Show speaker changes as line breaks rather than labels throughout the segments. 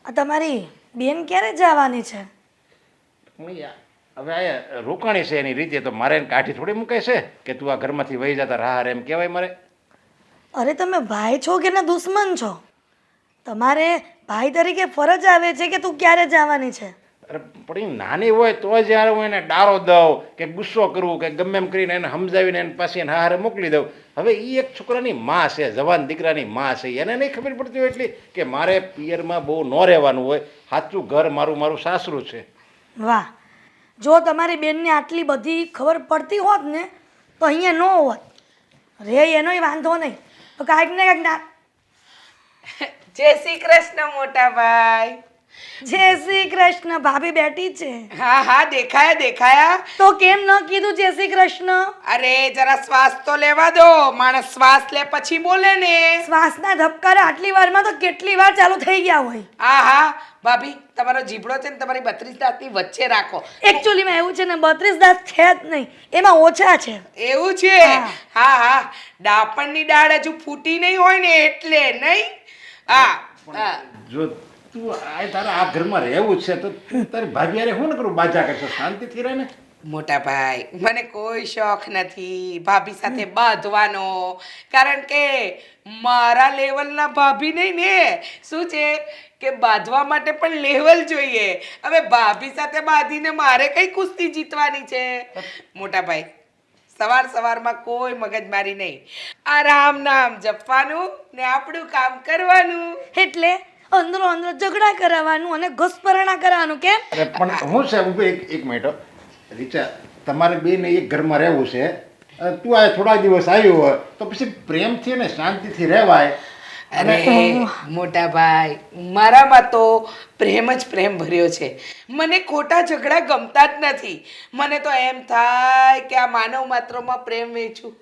આ તમારી બેન ક્યારે જવાની છે?
હવે આ રોકાણી છે એની રીતે, તો મારે એને કાઢી થોડી મૂકે છે કે તું આ ઘરમાંથી વહી જતા રાહ એમ કહેવાય મારે.
અરે તમે ભાઈ છો કે ના દુશ્મન છો? તમારે ભાઈ તરીકે ફરજ આવે છે કે તું ક્યારે જવાની છે.
અરે પણ એ નાની હોય તો જ્યારે હું એને ડારો દઉં કે ગુસ્સો કરું કે ગમે એમ કરીને એને સમજાવીને એને પાછી એને હારે મોકલી દઉં. હવે એ એક છોકરાની માં છે, જવાન દીકરાની માં છે, એને નહીં ખબર પડતી હોય એટલી કે મારે પિયરમાં બહુ ન રહેવાનું હોય, સાચું ઘર મારું મારું સાસરું છે.
વાહ, જો તમારી બેનને આટલી બધી ખબર પડતી હોત ને તો અહીંયા ન હોત. રે એનોય વાંધો નહીં, તો કાંઈક ને કાંઈક ના.
જય શ્રી કૃષ્ણ મોટા ભાઈ.
જય શ્રી કૃષ્ણ. ભાભી બેઠી છે.
હા હા, દેખાયા દેખાયા.
તો કેમ ન કીધું જય શ્રી કૃષ્ણ?
અરે જરા શ્વાસ તો લેવા દો, માણસ શ્વાસ લે પછી બોલે ને.
શ્વાસના ધબકારા આટલી વારમાં તો કેટલી વાર ચાલુ થઈ ગયા હોય.
હા હા ભાભી, તમારો જીભડો છે ને તમારી 32 દાંતની વચ્ચે રાખો.
એકચ્યુઅલીમાં એવું છે ને 32 દાંત છે જ નહીં, એમાં ઓછા છે.
એવું છે? હા હા, ડાપણની દાળ હજુ ફૂટી નહીં હોય ને એટલે નહીં. હા
જો તું આ તારા આ ઘરમાં રહેવું છે તો તું તારી ભાભી હારે શું ન કરું બાજા કરશો? શાંતિથી રહે ને.
મોટા ભાઈ, મને કોઈ શોખ નથી ભાભી સાથે બાંધવાનો, કારણ કે મારા લેવલના ભાભી નહીં ને. શું છે કે બાંધવા માટે પણ લેવલ જોઈએ. હવે ભાભી સાથે બાંધીને મારે કઈ કુસ્તી જીતવાની છે? મોટા ભાઈ, સવાર સવારમાં કોઈ મગજમારી નહીં, આરામ નામ જપવાનું ને આપણું કામ કરવાનું.
એટલે અંદરો અંદર ઝઘડા કરાવવાનું અને ઘસપરણા કરવાનું. કેમ?
અરે પણ હું છે ઊભી એક મિનિટ રીચા, તમારે બેને એક ઘરમાં રહેવું છે. તું આ થોડા દિવસ આવ્યો હોય તો પછી પ્રેમથી ને શાંતિથી રહેવાય.
અરે મોટા ભાઈ, મારામાં તો પ્રેમ જ પ્રેમ ભર્યો છે. મને ખોટા ઝઘડા ગમતા જ નથી. મને તો એમ થાય કે આ માનવ માત્રમાં પ્રેમ વેચું.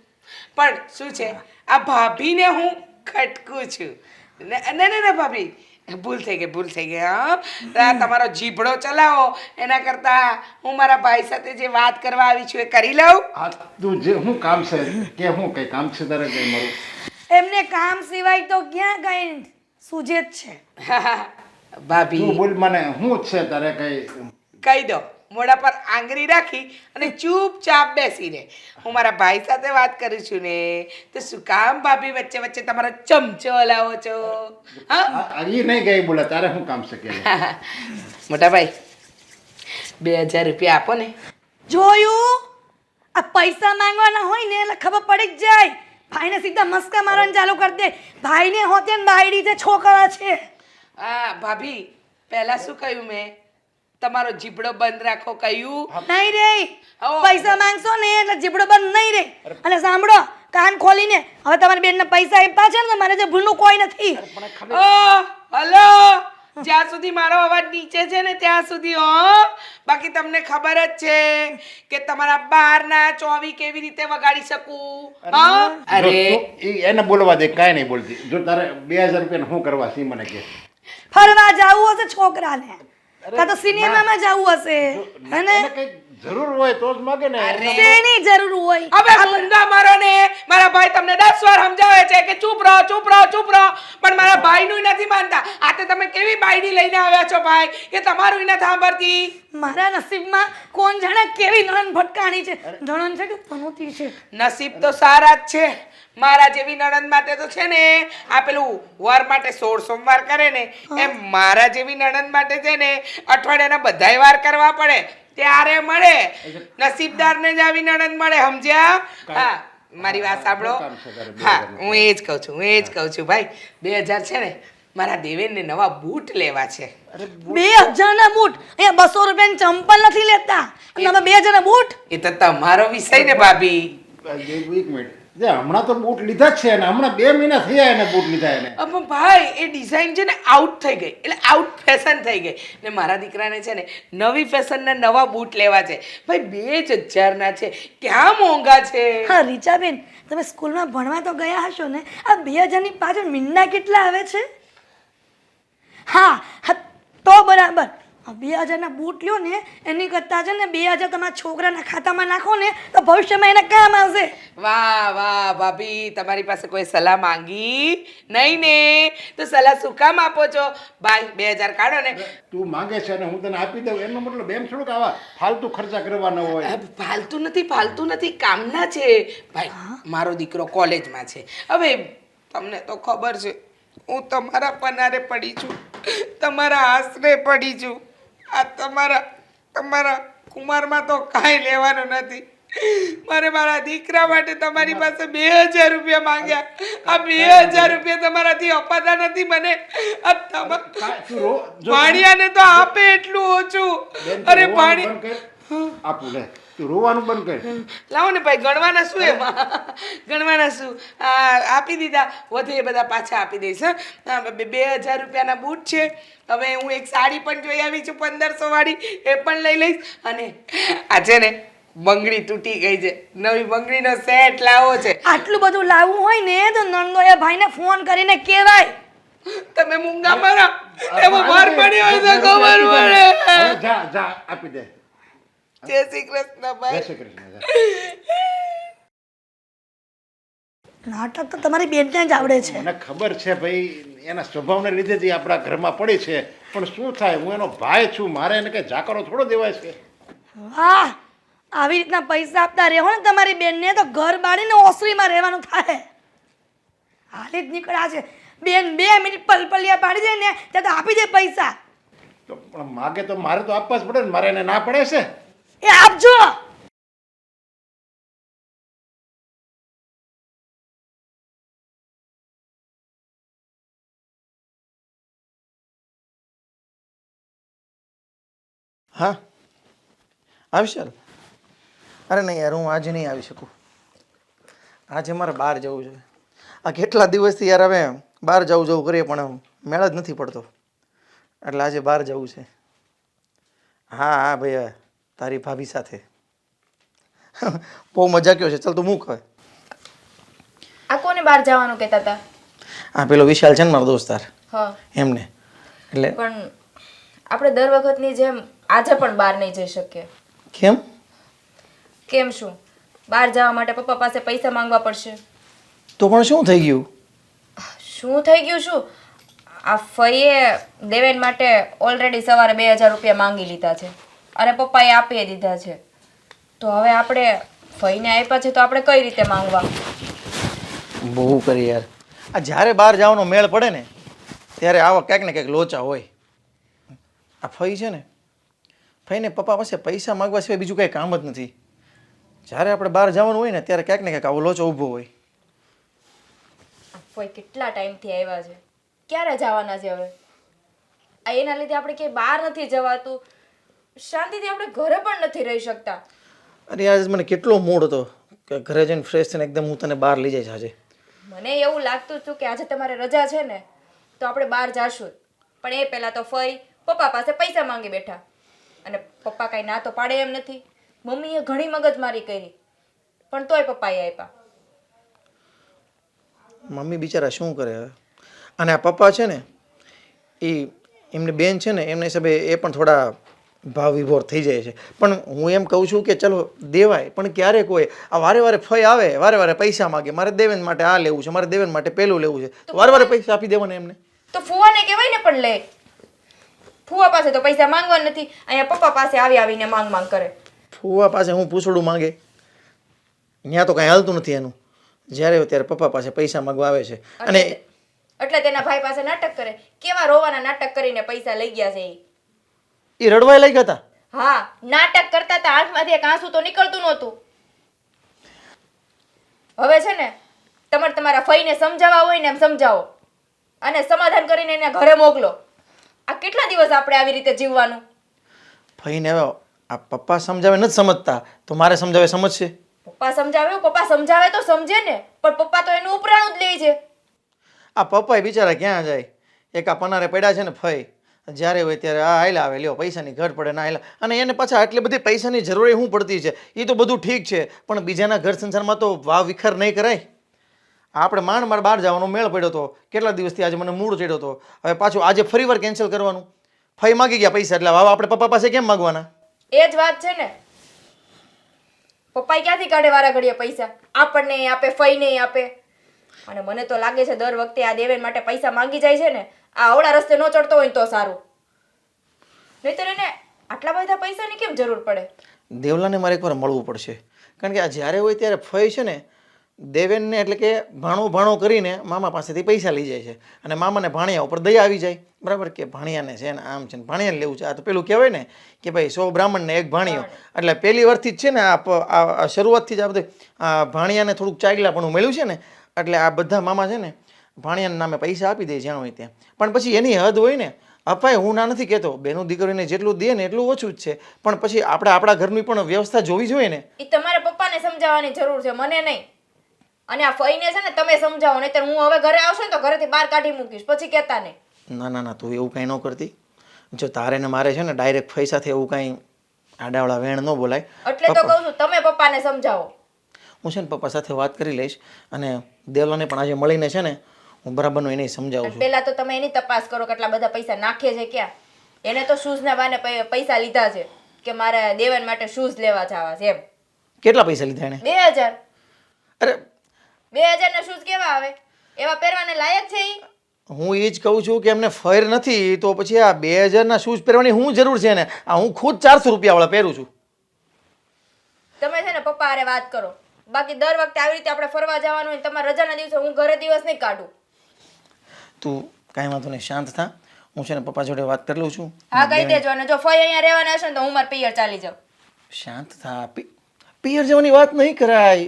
પણ શું છે, આ ભાભીને હું ખટકું છું. ના ના ના ભાભી, ભૂલ થઈ ગઈ. હા, તમારો જીભડો ચલાવો એના કરતાં હું મારા ભાઈ સાથે જે વાત કરવા આવી છું એ કરી લઉં.
આ તું જે શું કામ છે કે હું કઈ કામ છે તારે કઈ મારું?
એમને કામ સિવાય તો ક્યાં કઈ સૂજે જ છે.
ભાભી
તું બોલ મને શું છે તારે કઈ?
કહી દો, મોઢા પર આંગળી રાખી અને ચૂપચાપ બેસી રહે. હું મારા ભાઈ સાથે વાત કરું છું ને, તો શું કામ ભાભી વચ્ચે વચ્ચે તમારો ચમચો હલાવો છો? હા,
એ નહીં ગઈ બોલે, તારે શું કામ છે કે?
મોટા ભાઈ, 2000 રૂપિયા આપો ને.
જોયું? આ પૈસા માંગવાના હોય ને એટલે ખબર પડી જ જાય. ભાઈને સીધા મસ્કા મારવાનું ચાલુ કરી દે. ભાઈને હોતે ને બાયડી જે છોકરા છે.
હા ભાભી, પહેલા શું કહ્યું મેં? તમારો જીભડો બંધ રાખો કહ્યું?
નહીં રે, પૈસા માંગશો ને એટલે જીભડો બંધ નહીં રે. અને સાંભળો, કાન ખોલીને, હવે તમારી બેનને પૈસા આપ્યા છે ને, મારે જે ભૂલનું કોઈ નથી.
હલો, જ્યાં સુધી મારો અવાજ નીચે છે ને ત્યાં સુધી બાકી તમને ખબર જ છે કે તમારા બહારના ચોવી કેવી રીતે વગાડી શકું. અરે
એને બોલવા દે, કાંઈ નહીં બોલતી. જો તારે 2000 રૂપિયા શું કરવા છે મને કે?
ફરવા જાવું હશે છોકરાને, કાં તો સિનેમામાં જાવું હશે. અને
કઈ જરૂર હોય તો જ માગે ને.
શેની જરૂર હોય?
હવે મૂંગા મારો ને, મારા ભાઈ તમને 10 વાર સમજાવે છે કે ચૂપ રહો, પણ મારા ભાઈનું નથી માનતા. આ તે તમે કેવી બાયડી લઈને આવ્યા છો ભાઈ, કે તમારું નથી સાંભળતી.
મારા નસીબમાં કોણ જાણે કેવી નણંદ ભટકાણી છે. નણંદ છે કે પનોતી છે?
નસીબ તો સારા જ છે. મારા જેવી નણંદ માટે તો છે ને, આ પેલું વર માટે 16 સોમવાર કરે ને, એમ મારા જેવી નણંદ માટે છે ને અઠવાડિયાના બધાય વાર કરવા પડે, ત્યારે મળે. નસીબદારને જ આવી નણંદ મળે, સમજ્યા? હા, મારી વાત સાંભળો. હા, હું એ જ કહું છું ભાઈ, 2000 છે ને, મારા દેવેનને નવા બૂટ લેવા છે.
2000 ના બૂટ? અહીંયા 200 રૂપિયાની ચંપલ નથી લેતા, અને 2000 ના બૂટ?
એ તો તમારો વિષય ને ભાભી.
એક મિનિટ, હમણાં તો બૂટ લીધા જ છે ને, હમણાં 2 મહિના થયા એને બૂટ લીધા એને.
ભાઈ, એ ડિઝાઇન છે ને આઉટ થઈ ગઈ, એટલે આઉટ ફેશન થઈ ગઈ ને. મારા દીકરાને છે ને નવી ફેશનના નવા બૂટ લેવા છે ભાઈ. 2000 ના છે, ક્યાં મોંઘા છે.
હા રીચાબેન, તમે સ્કૂલમાં ભણવા તો ગયા હશો ને, આ 2000 ની પાછળ મીંડા કેટલા આવે છે? હા, તો બરાબર. 2000ના બૂટ લ્યો ને એની કરતાં છે ને 2000 તમારા છોકરાના ખાતામાં નાખો ને તો ભવિષ્યમાં એને કામ આવશે.
વાહ વાહ ભાભી, તમારી પાસે કોઈ સલાહ માંગી નહીં ને? તો સલાહ શું કામ આપો છો? ભાઈ 2000 કાઢો ને.
તું માંગે છે ને હું તને આપી દઉં એનો મતલબ એમ થોડુંક આવા ફાલતુ ખર્ચા કરવાના હોય.
ફાલતુ નથી, કામના છે. ભાઈ મારો દીકરો કોલેજમાં છે. હવે તમને તો ખબર છે હું તમારા પનારે પડી છું, તમારા આશરે પડી છું. આ તમારા કુમારમાં તો કાંઈ લેવાનું નથી. મારે મારા દીકરા માટે તમારી પાસે 2000 રૂપિયા માંગ્યા. આ 2000 રૂપિયા તમારાથી અપાતા નથી મને. આ ભાણિયાને તો આપે એટલું ઓછું. અરે
આપું લે, તું રોવાનું બંધ કર.
લાવો ને ભાઈ, ગણવાના શું એમાં? ગણવાના શું? આપી દીધા, વધે એ બધા પાછા આપી દઈશ. 2000 રૂપિયાના બૂટ છે. હવે હું એક સાડી પણ જોઈ આવી છું 1500 વાળી, એ પણ લઈ લઈશ. અને આ છે ને બંગડી તૂટી ગઈ છે, નવી બંગડીનો સેટ લાવવો છે.
આટલું બધું લાવવું હોય ને તો નંદોએ ભાઈને ફોન કરીને કહેવાય.
તમે મૂંગા મારા એમાં વાર પડી હોય તો ખબર પડે.
જા જા આપી દે.
જય શ્રી કૃષ્ણ
જય
ભાઈ.
શ્રી કૃષ્ણ.
નાટક તો તમારી બેનને જ આવડે છે.
મને ખબર છે ભાઈ, એના સ્વભાવને લીધે જ આપણા ઘરમાં પડી છે. પણ શું થાય, હું એનો ભાઈ છું, મારે એને કઈ જાકરો થોડો દેવાય છે.
વાહ, આવી રીતના પૈસા આપતા રહો ને તમારી બેનને તો ઘર બાળીને ઓસરીમાં રહેવાનું થાય. હાલે જ નીકળ્યા છે બેન. 2 મિનિટ પલપલિયા પાડી દે ને ત્યાં તો આપી દે પૈસા.
તો પણ માગે તો મારે તો આપવા જ પડે ને, મારે એને ના પડે છે.
એ આપજો.
હા આવી ચાલ. અરે નહીં યાર, હું આજે નહીં આવી શકું. આજે મારે બહાર જવું છે. આ કેટલા દિવસથી યાર હવે બહાર જવું કરીએ પણ મેળ જ નથી પડતો, એટલે આજે બહાર જવું છે. હા હા ભાઈ, તારી ભાભી સાથે. બહુ મજા કયો છે. ચાલ તું મૂક હવે.
આ કોને બહાર જવાનું કહેતા હતા?
હા પેલો વિશાલ છે ને મારો દોસ્તાર,
હા
એમને. એટલે
પણ આપણે દર વખતની જેમ આજે પણ બહાર નહીં જઈ શકીએ.
કેમ?
કેમ શું? બહાર જવા માટે પપ્પા પાસે પૈસા માંગવા પડશે.
તો પણ શું થઈ ગયું?
શું થઈ ગયું શું? આ ફઈએ દેવેન માટે ઓલરેડી સવારે 2000 રૂપિયા માંગી લીધા છે અને પપ્પાએ આપી દીધા છે. તો હવે આપણે ફઈને આપ્યા છે તો આપણે કઈ રીતે માંગવા?
બહુ કરી યાર. આ જ્યારે બહાર જવાનો મેળ પડે ને ત્યારે આવા ક્યાંક ને ક્યાંક લોચા હોય. આ ફઈ છે ને, ફઈને પપ્પા પાસે પૈસા માગવા સિવાય બીજું કાંઈ કામ જ નથી. જ્યારે આપણે બહાર જવાનું હોય ને ત્યારે ક્યાંક ને ક્યાંક આવો લોચો ઊભો હોય.
ફઈ કેટલા ટાઈમથી આવ્યા છે, ક્યારે જવાના છે હવે? આ એના લીધે આપણે ક્યાંય બહાર નથી જવાતું, શાંતિથી આપણે ઘરે પણ નથી રહી શકતા.
અરે આજે મને કેટલો મૂડ હતો કે ઘરે જઈને ફ્રેશ થઈને એકદમ હું તને બહાર લઈ જઈશ આજે.
મને એવું લાગતું હતું કે આજે તમારે રજા છે ને તો આપણે બહાર જાશું, પણ એ પહેલાં તો ફઈ પપ્પા પાસે પૈસા માંગી બેઠા અને પપ્પા કાંઈ ના તો પાડે એમ નથી. મમ્મીએ ઘણી મગજમારી કરી પણ તોય પપ્પાએ આપ્યા.
મમ્મી બિચારા શું કરે હવે? અને આ પપ્પા છે ને એમની બેન છે ને એમના હિસાબે એ પણ થોડા ભાવ વિભોર થઈ જાય છે. પણ હું એમ કહું છું કે ચલો દેવાય, પણ ક્યારેક હોય આ વારે વારે ફઈ આવે, વારે વારે પૈસા માગે, મારે દેવેન માટે આ લેવું છે, મારે દેવેન માટે પેલું લેવું છે, તો વારે વારે પૈસા આપી દેવાના એમને.
તો ફુવાને કહેવાય ને પણ લે. ફુવા પાસે તો પૈસા માંગવા નથી, અહીંયા પપ્પા પાસે આવીને માંગ કરે.
ફુવા પાસે હું પૂછડું માંગે? ત્યાં તો કાંઈ હાલતું નથી એનું. જ્યારે હોય ત્યારે પપ્પા પાસે પૈસા માંગવા આવે છે. અને
એટલે તેના ભાઈ પાસે નાટક કરે. કેવા રોવાના નાટક કરીને પૈસા લઈ ગયા છે
એ રડવાય લઈ ગયા હતા.
હા, નાટક કરતા હતા, આંખમાંથી એક આંસુ તો નીકળતું નહોતું. હવે છે ને તમારે તમારા ફઈને સમજાવવા હોય ને એમ સમજાવો અને સમાધાન કરીને એને ઘરે મોકલો. આ કેટલા દિવસ આપણે આવી રીતે જીવવાનું?
ફઈને હવે આ પપ્પા સમજાવે નથી સમજતા તો મારે સમજાવે સમજશે?
પપ્પા સમજાવે તો સમજે ને, પણ પપ્પા તો એનું ઉપરાણું જ લે છે.
આ પપ્પાએ બિચારા ક્યાં જાય? એક આ પનારે પડ્યા છે ને ફઈ, જ્યારે હોય ત્યારે આ હાલ્યા આવે, લ્યો પૈસાની ઘટ પડે ના હાલ્યા. અને એને પાછા આટલી બધી પૈસાની જરૂર શું પડતી છે? એ તો બધું ઠીક છે, પણ બીજાના ઘર સંસારમાં તો વાવ વિખર નહીં કરાય. આપણે માંડ બહાર જવાનો મેળ પડ્યો હતો, કેટલા દિવસથી આજે મને મૂડ ચડ્યો હતો, હવે પાછું આજે ફરીવાર કેન્સલ કરવાનું. ફઈ માગી ગયા પૈસા એટલે હવે આપણે પપ્પા પાસે કેમ માગવાના?
એ જ વાત છે ને. પપ્પાએ ક્યાંથી કાઢે વારા ઘડીએ પૈસા? આપણને ય આપે, ફઈને ય આપે. અને મને તો લાગે છે દર વખતે આ દેવેન માટે પૈસા માંગી જાય છે ને, આ અવળા રસ્તે ન ચડતો હોય ને તો સારું. નહીંતર એને આટલા બધા પૈસાની કેમ જરૂર પડે?
દેવલાને મારે એકવાર મળવું પડશે, કારણ કે આ જ્યારે હોય ત્યારે ફઈ છે ને દેવેનને એટલે કે ભાણો કરીને મામા પાસેથી પૈસા લઈ જાય છે અને મામાને ભાણિયા ઉપર દયા આવી જાય, બરાબર, કે ભાણિયાને છે ને આમ છે ને ભાણિયાને લેવું છે. આ તો પેલું કહેવાય ને કે ભાઈ 100 બ્રાહ્મણને 1 ભાણિયો, એટલે પહેલી વર્ષથી જ છે ને આ શરૂઆતથી જ આ બધું ભાણિયાને થોડુંક ચાગલાપણું મળ્યું છે ને, એટલે આ બધા મામા છે ને ભાણિયાના નામે પૈસા આપી દે જ્યાં હોય ત્યાં. પણ પછી એની હદ હોય ને. અપાય, હું ના નથી કહેતો, બેનું દીકરીને જેટલું દે ને એટલું ઓછું જ છે, પણ પછી આપણે આપણા ઘરની પણ વ્યવસ્થા જોવી જોઈએ ને.
એ તમારા પપ્પાને સમજાવવાની જરૂર છે, મને નહીં. અને આ ફઈને છે ને તમે સમજાવો, નહીંતર હું હવે ઘરે આવશે ને તો ઘરેથી બહાર કાઢી મૂકીશ, પછી કહેતા નહીં.
ના ના ના, તું એવું કાંઈ ન કરતી. જો તારે ને મારે છે ને ડાયરેક્ટ ફઈ સાથે એવું કાંઈ આડાવડા વેણ ન બોલાય.
એટલે તો કહું છું, તમે પપ્પાને સમજાવો.
હું છે ને પપ્પા સાથે વાત કરી લઈશ અને દેવલાને પણ આજે મળીને છે ને હું બરાબરનું એને સમજાવું છું.
પહેલા તો તમે એની તપાસ કરો કેટલા બધા પૈસા નાખે છે ક્યાં. એને તો શૂઝના બાને પૈસા લીધા છે કે મારે દેવન માટે શૂઝ લેવા જવા છે એમ.
કેટલા પૈસા લીધા એને?
2000.
અરે
2000 ના શૂઝ કેવા આવે? એવા પહેરવાને લાયક છે ઈ?
હું એ જ કહું છું કે એમને ફેર નથી તો પછી આ 2000ના શૂઝ પહેરવાની શું જરૂર છે ને? આ હું ખુદ 400 રૂપિયાવાળા પહેરું છું.
તમે છે ને પપ્પા હારે વાત કરો. બાકી દર વખતે આવી રીતે આપણે ફરવા જવાનું હોય, તમારા રજાના દિવસે હું ઘરે દિવસ નહીં કાઢું.
તું કાંઈ વાંધો નહીં, શાંત થા. હું છે ને પપ્પા જોડે વાત કરી લઉં છું.
હા, કહી દેજો. અને જો ફઈ અહીંયા રહેવાના હશે ને તો હું મારા પિયર ચાલી જાઉં.
શાંત થા. પિયર જવાની વાત નહીં કરાય.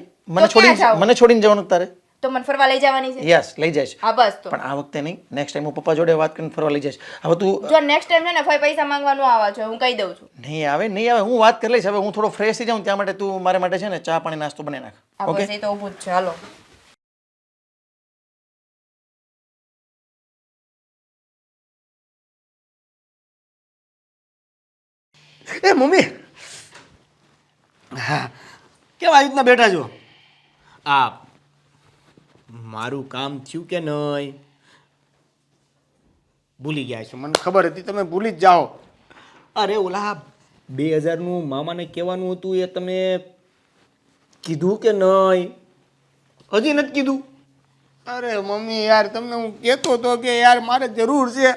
ક્યાં જાવું?
મને છોડીને જવાનું તારે?
તો મને ફરવા લઈ જવાની છે?
યસ, લઈ જઈશ.
હા બસ. તો
પણ આ વખતે નહીં, નેક્સ્ટ ટાઈમ હું પપ્પા જોડે વાત કરીને ફરવા લઈ જઈશ. હવે તું
જો નેક્સ્ટ ટાઈમ છે ને ફઈ પૈસા માંગવા ન આવવા જોઈએ, હું કહી દઉં છું.
નહીં આવે, હું વાત કરી લઈશ. હવે હું થોડો ફ્રેશ થઈ જાઉં ત્યાં માટે તું મારા માટે છે ને ચા પાણી નાસ્તો બનાવી નાખ.
હા બસ, એ તો ઊભું જ છે. હાલો.
એ મમ્મી, હા કેમ આવી રીતના બેઠા છો? આ મારું કામ થયું કે નહીં? ભૂલી ગયા છો? મને ખબર હતી તમે ભૂલી જ જાઓ. અરે ઓલા 2000નું મામાને કહેવાનું હતું એ તમે કીધું કે નહીં? હજી નથી કીધું? અરે મમ્મી યાર, તમને હું કહેતો હતો કે યાર મારે જરૂર છે,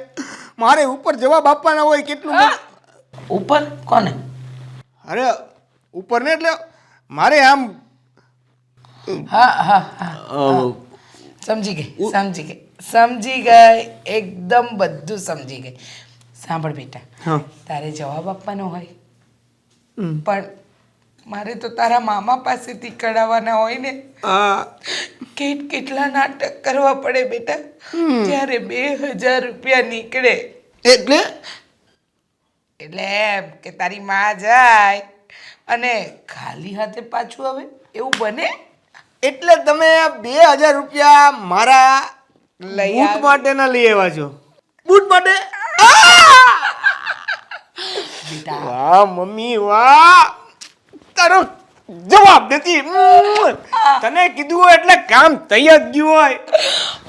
મારે ઉપર જવાબ આપવાના હોય. કેટલું
ઉપર કોને?
અરે ઉપર ને એટલે મારે આમ
હા હા હા, સમજી ગઈ, એકદમ બધું સમજી ગઈ. સાંભળ બેટા,
હા
તારે જવાબ આપવાનો હોય પણ મારે તો તારા મામા પાસેથી કઢાવવાના હોય ને. કેટલા નાટક કરવા પડે બેટા જ્યારે 2000 રૂપિયા નીકળે.
એટલે
એમ કે તારી માં જાય અને ખાલી હાથે પાછું આવે એવું બને?
એટલે તમે 2000 રૂપિયા મારા
લઈ
બૂટ માટે ના લઈ આવ્યા છો? બૂટ માટે?
બેટા
વાહ મમ્મી વાહ, તારો જવાબ નથી. તને કીધું હોય એટલે કામ થઈ જ ગયું હોય.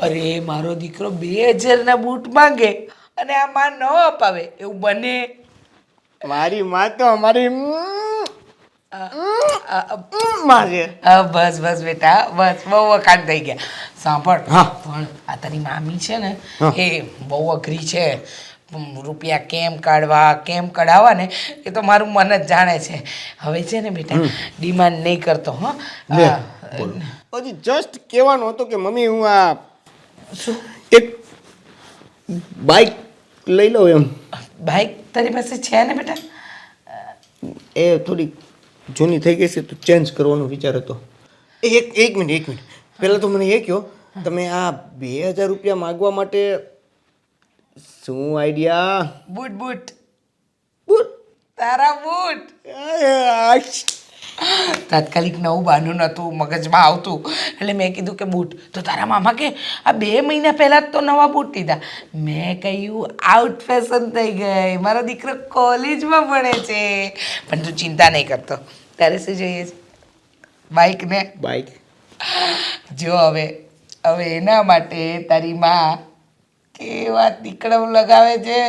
અરે મારો દીકરો 2000 ના બૂટ માંગે અને આ માં ન અપાવે એવું બને?
મારી માં તો અમારી માં છે.
બસ બેટા, બસ બહુ વખાણ થઈ ગયા. સાંભળ, પણ આ તારી મામી છે ને એ બહુ અઘરી છે. રૂપિયા કેમ કાઢવા કેમ કઢાવવા ને એ તો મારું મન જ જાણે છે. હવે છે ને બેટા ડિમાન્ડ નહીં કરતો.
હજી જસ્ટ કહેવાનું હતું કે મમ્મી હું આ
શું
એક બાઈક લઈ લઉં એમ.
બાઈક તારી પાસે છે ને બેટા?
એ થોડી જૂની થઈ ગઈ છે તો ચેન્જ કરવાનો વિચાર હતો. એક મિનિટ પહેલાં તો મને એ કહો, તમે આ 2000 રૂપિયા માગવા માટે શું આઈડિયા?
Boot
boot?
તારા બૂટ. તાત્કાલિક નવું બહાનું નહોતું મગજમાં આવતું એટલે મેં કીધું કે બૂટ. તો તારા મામા કે આ 2 મહિના પહેલાં જ તો નવા બૂટ લીધા. મેં કહ્યું આઉટ ફેશન થઈ ગઈ, મારો દીકરો કોલેજમાં ભણે છે. પણ તું ચિંતા નહીં કરતો. તારે શું જોઈએ છે? બાઈક ને?
બાઈક.
જો હવે એના માટે તારી માં કેવા દીકડમ લગાવે છે.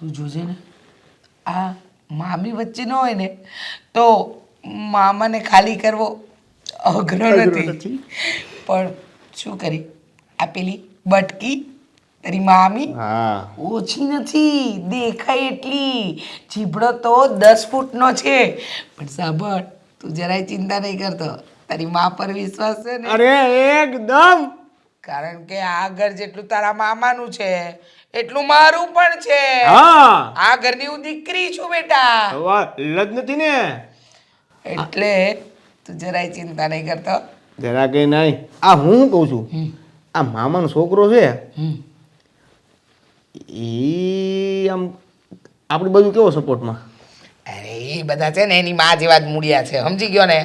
તું જોજે ને આ મામી વચ્ચે ન હોય ને તો મામાને ખાલી કરવો અઘરો નથી. પણ શું કરી આ પેલી બટકી તારી મામી
હા
ઓછી નથી, દેખાય એટલી. જીભડો તો 10 ફૂટનો છે. પણ સાંભળ, તું જરાય ચિંતા નહીં કરતો, તારી મા પર વિશ્વાસ છે ને?
અરે એકદમ.
કારણ કે આ ઘર જેટલું તારા મામાનું છે એટલું મારું પણ છે.
હા
આ ઘરની હું દીકરી છું બેટા.
હવા લજ નથી ને.
એટલે તું જરાય ચિંતા નહીં કરતો.
જરા કઈ નહીં. આ હું કહું છું, આ મામાનો છોકરો છે એ આમ આપણી બાજુ કેવો સપોર્ટમાં?
અરે એ બધા છે ને એની માં જેવા જ મૂળિયા છે, સમજી ગયો ને?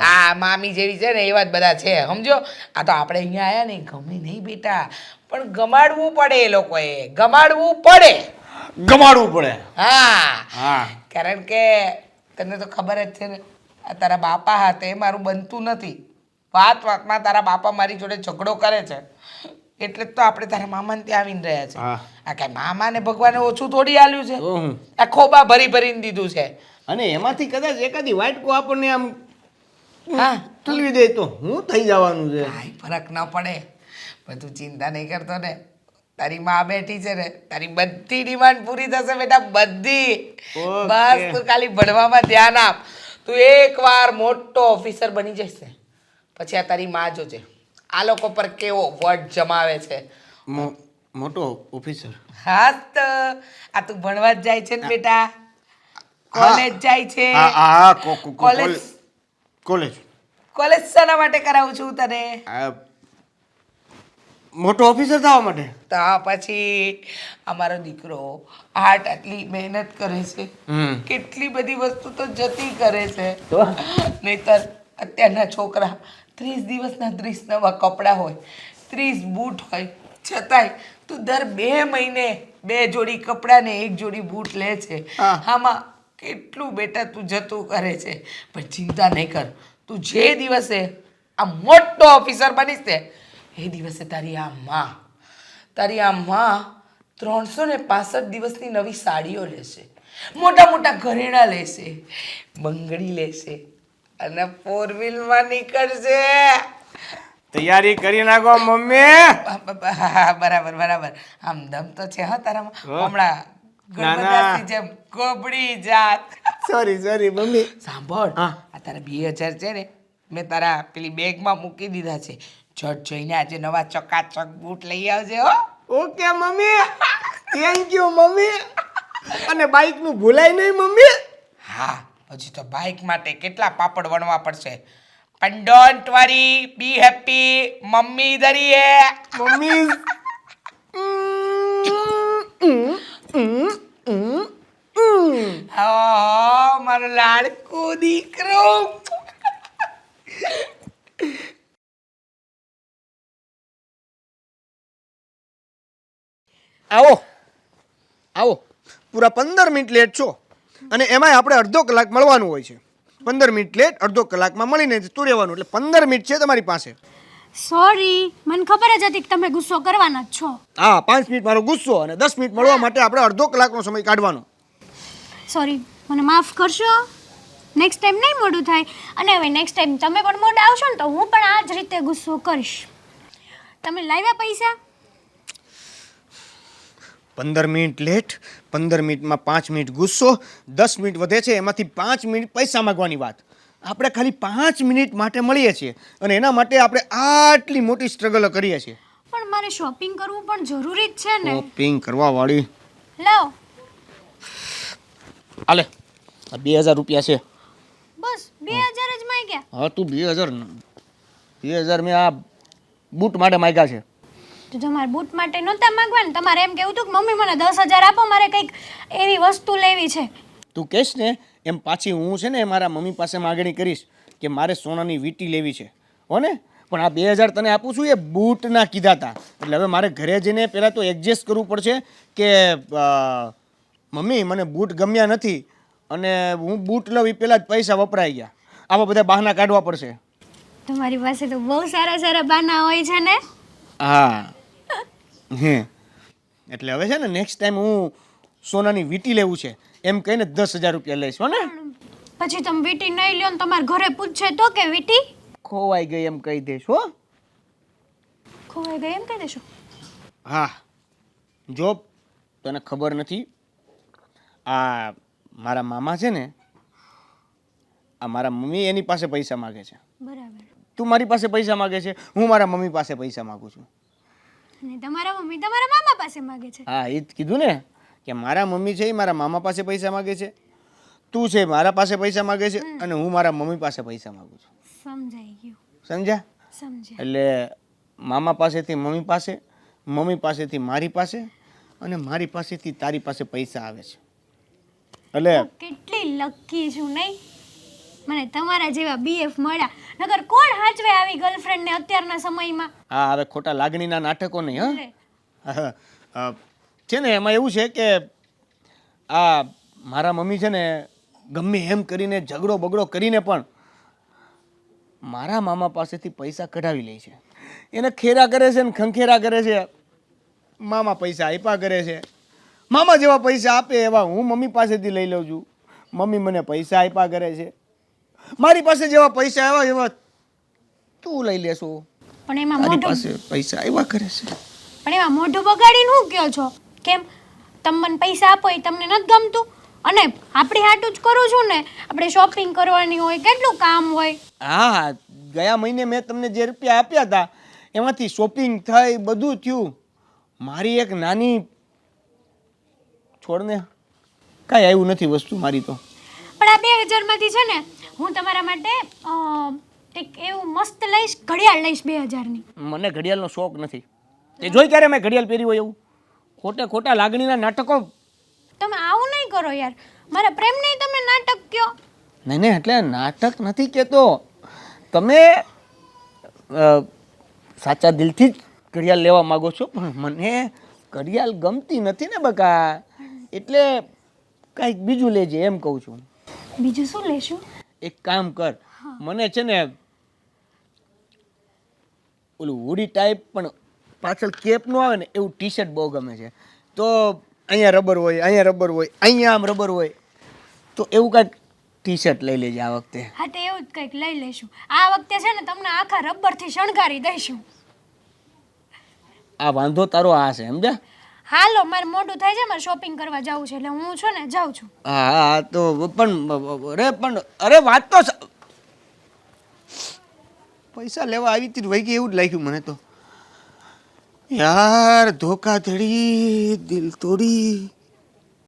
આ મામી જેવી છે ને એવા જ બધા છે, સમજો? આ તો આપણે અહીંયા આયા ને ગમે નહીં બેટા, પણ ગમાડવું પડે. એ લોકોએ ગમાડવું પડે.
ગમાડવું પડે.
હા,
હા
કારણ કે તને તો ખબર જ છે ને, આ તારા બાપા હાથે મારું બનતું નથી. વાતમાં તારા બાપા મારી જોડે ઝઘડો કરે છે, એટલે જ તો આપણે તારા મામાને ત્યાં આવીને રહ્યા છે.
હા.
આ કાંઈ મામાને ભગવાને ઓછું થોડી આલ્યું છે.
તો હું
આ ખોબા ભરીને દીધું છે.
અને એમાંથી કદાચ એકાદી વાટકો આપણને આમ
હા,
ઠલવી દે તો હું થઈ જવાનું છે.
કાંઈ ફરક ન પડે. પણ તું ચિંતા નહીં કરતો ને, તારી માં બેઠી છે ને, તારી બધી ડિમાન્ડ પૂરી થશે બેટા, બધી.
ઓકે.
બસ તું ખાલી ભણવામાં ધ્યાન આપ. તું એકવાર મોટો ઓફિસર બની જશે, પછી આ તારી માં જોજે આ લોકો પર કેવો વટ જમાવે છે.
મોટો ઓફિસર.
હા તો આ તું ભણવા જ જાય છે ને બેટા? કોલેજ જાય છે?
હા
કોલેજ
કોલેજ.
કોલેજ શાના માટે કરાવું છું તને?
મોટો ઓફિસર થવા માટે.
તો પછી અમારો દીકરો આટલી મહેનત કરે છે, કેટલી બધી વસ્તુ તો જતી કરે છે. નહીતર અત્યારના છોકરા 30 દિવસના 30 નવા કપડાં હોય, 30 બૂટ હોય, છતાંય તું દર 2 મહિને 2 જોડી કપડાં ને 1 જોડી બૂટ લે છે. આમાં કેટલું બેટા તું જતું કરે છે. પણ ચિંતા નહીં કર, તું જે દિવસે આ મોટો ઓફિસર બનીશ ને એ દિવસે તારી આ માં 365 દિવસની નવી સાડીઓ લેશે, મોટા મોટા ઘરેણાં લેશે, બંગડી લેશે અને 4 વ્હીલમાં નીકળશે.
તૈયારી કરી નાખો મમ્મી.
બરાબર. આમ દમ તો છે હા તારામાં. હમણાં ગણપતદાસની જેમ ગોબડી જાત.
Sorry mummy.
સાંભળ, આ તારા 2000 છે ને, મેં તારા પેલી બેગમાં મૂકી દીધા છે. ઝટ જઈને આજે નવા ચકાચક બૂટ લઈ આવજે હો.
Okay mummy. Thank you mummy. અને બાઈક નું ભૂલાય નહીં મમ્મી.
હા, હજી તો બાઇક માટે કેટલા પાપડ વણવા પડશે. પણ don't worry, B happy, mummy ધરી હે.
મમ્મી
મારો લાડકો દીકરો.
આવો પૂરા 15 મિનિટ લેટ છો અને એમાંય આપણે અડધો કલાક મળવાનું હોય છે. 15 મિનિટ લેટ, અડધો કલાકમાં મળીને જતું રહેવાનું, એટલે 15 મિનિટ છે તમારી પાસે.
સોરી, મને ખબર જ હતી કે તમે ગુસ્સો કરવાના જ છો.
હા, 5 મિનિટ મારો ગુસ્સો અને 10 મિનિટ મળવા માટે આપણે અડધો કલાકનો સમય કાઢવાનો.
સોરી, મને માફ કરશો. નેક્સ્ટ ટાઈમ નહીં મોડું થાય. અને હવે નેક્સ્ટ ટાઈમ તમે પણ મોડા આવશો ને તો હું પણ આ જ રીતે ગુસ્સો કરીશ. તમે લાવ્યા પૈસા?
15 મિનિટ લેટ, 15 મિનિટમાં 5 મિનિટ ગુસ્સો, 10 મિનિટ વધે છે, એમાંથી 5 મિનિટ પૈસા માંગવાની વાત. આપણે ખાલી 5 મિનિટ માટે મળીએ છીએ અને એના માટે આપણે આટલી મોટી સ્ટ્રગલ કરીએ છીએ.
પણ મારે શોપિંગ કરવું પણ જરૂરી જ છે ને.
શોપિંગ કરવા વાળી.
લાવ,
આલે, આ 2000 રૂપિયા છે.
બસ 2000 જ માંગ્યા?
હા, તું 2000 મેં આ બૂટ માટે માંગ્યા છે.
તો તમારે બૂટ માટે નહોતા માંગવા ને? તમારે એમ કેવું હતું કે મમ્મી મને 10000 આપો, મારે કંઈક એવી વસ્તુ લેવી છે.
તું કહેશ ને એમ પાછી હું છે ને મારા મમ્મી પાસે માગણી કરીશ કે મારે સોનાની વીંટી લેવી છે, હો ને? પણ આ 2000 તને આપું છું એ બૂટના કીધા હતા, એટલે હવે મારે ઘરે જઈને પહેલાં તો એડજસ્ટ કરવું પડશે કે મમ્મી મને બૂટ ગમ્યા નથી અને હું બૂટ લઉં એ પહેલાં જ પૈસા વપરાઈ ગયા. આવા બધા બહાના કાઢવા પડશે.
તમારી પાસે તો બહુ સારા સારા બાના હોય છે ને.
હા, એટલે હવે છે ને નેક્સ્ટ ટાઈમ હું સોનાની વીંટી લેવું છે એમ કહીને 10,000 રૂપિયા લઈશ હો ને.
પછી તમે વીટી નહીં લ્યો ને તમારા ઘરે પૂછે તો કે વીટી
ખોવાઈ ગઈ એમ કહી દઈશ હો.
ખોવાઈ ગઈ એમ કહી દેશો.
હા જો તને ખબર નથી, આ મારા મામા છે ને, આ મારા મમ્મી એની પાસે પૈસા માગે છે.
બરાબર.
તું મારી પાસે પૈસા માગે છે, હું મારા મમ્મી પાસે પૈસા માગું છું.
અને તમારા મમ્મી તમારા મામા પાસે માગે છે.
હા એ જ કીધું ને કે મારા મમ્મી છે એ મારા મામા પાસે પૈસા માગે છે, તું છે મારા પાસે પૈસા માગે છે, અને હું મારા મમ્મી પાસે પૈસા માગું છું.
સમજાઈ ગયું.
સમજ્યા?
સમજ્યા.
એટલે મામા પાસેથી મમ્મી પાસે, મમ્મી પાસેથી મારી પાસે, અને મારી પાસેથી તારી પાસે પૈસા આવે છે. એટલે
કેટલી લકી છું નહીં, મને તમારા જેવા બીએફ મળ્યા. નગર કોણ હાચવે આવી ગર્લફ્રેન્ડ ને અત્યારના સમયમાં.
હા હવે ખોટા લાગણીના નાટકો નહીં
એટલે
હા. છે ને એમાં એવું છે કે આ મારા મમ્મી છે ને ગમે એમ કરીને ઝઘડો બગડો કરીને પણ મારા મામા પાસેથી પૈસા કઢાવી લે છે. એને ખેરા કરે છે ને ખંખેરા કરે છે. મામા પૈસા આપ્યા કરે છે, મામા જેવા પૈસા આપે એવા હું મમ્મી પાસેથી લઈ લઉં છું. મમ્મી મને પૈસા આપ્યા કરે છે, મારી પાસે જેવા પૈસા આવ્યા એવા તું લઈ લેશો.
પણ એમાં
મારી
મોઢું
પાસે પૈસા આવ્યા કરે છે.
પણ એમાં મોઢું બગાડીને હું કયો છો? કેમ તમે મને પૈસા આપો એ તમને નથી ગમતું? અને આપણી હાટું જ કરું છું ને, આપણે શોપિંગ કરવાની હોય, કેટલું કામ હોય.
હા ગયા મહિને મેં તમને જે રૂપિયા આપ્યા હતા એમાંથી શોપિંગ થઈ બધું થયું. મારી એક નાની છોડને કાંઈ આવ્યું નથી વસ્તુ મારી તો.
પણ આ 2000 માંથી છે ને હું તમારા માટે એક એવું મસ્ત લઈશ, ઘડિયાળ લઈશ 2000 ની.
મને ઘડિયાળનો શોખ નથી. તે જોઈ ક્યારે મેં ઘડિયાળ પહેરી હોય એવું? ખોટા લાગણીના નાટકો.
તમે આવું નહીં કરો યાર, મારા પ્રેમ નહીં તમે નાટક કયો.
નહીં એટલે નાટક નથી કહેતો. તમે સાચા દિલથી જ ઘડિયાળ લેવા માગો છો, પણ મને ઘડિયાળ ગમતી નથી ને બકા, એટલે કાંઈક બીજું લેજે એમ કહું છું.
બીજું શું લેશું?
એક કામ કર, મને છે ને ઓલું હુડી ટાઈપ પણ પાછળ કેપ નો આવે ને એવું ટી શર્ટ બહુ ગમે છે. તો અહીંયા રબર હોય, અહીંયા રબર હોય, અહીંયા આમ રબર હોય, તો એવું કાંઈક ટી શર્ટ લઈ લેજે આ વખતે.
હા તો એવું જ કંઈક લઈ લેશું. આ વખતે છે ને તમને આખા રબરથી શણગારી દઈશું.
આ વાંધો તારો આ છે સમજ્યા?
હાલો મારે મોડું થાય છે, મારે શોપિંગ કરવા જવું છે, એટલે હું છું ને જાઉં છું.
હા તો પણ અરે વાત તો પૈસા લેવા આવી હતી વહી ગઈ એવું જ લાગ્યું મને તો. યાર ધોખાધડી દિલ તોડી.